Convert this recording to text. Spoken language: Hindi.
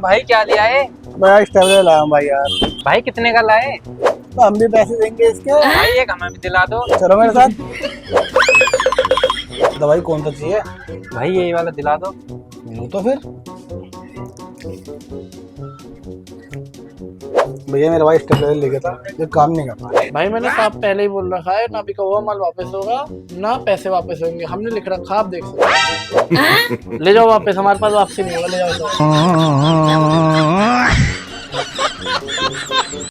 भाई क्या लिया है? भाई स्टेबलेजर लाया हूं भाई यार। भाई कितने का लाए? तो हम भी पैसे देंगे इसके। भाई एक हमें भी दिला दो। चलो मेरे साथ। दवाई कौन सा चाहिए? भाई यही वाला दिला दो। तो फिर भैया मेरा भाई स्टेबलेजर लेके था, ये काम नहीं कर रहा। भाई मैंने साफ पहले ही बोल रखा है, ना बिका हुआ माल वापस होगा ना पैसे वापस होंगे। हमने लिख रखा, आप देख सकते हैं। ले जाओ वापस, हमारे पास वापसी नहीं होगा, ले जाओ तो।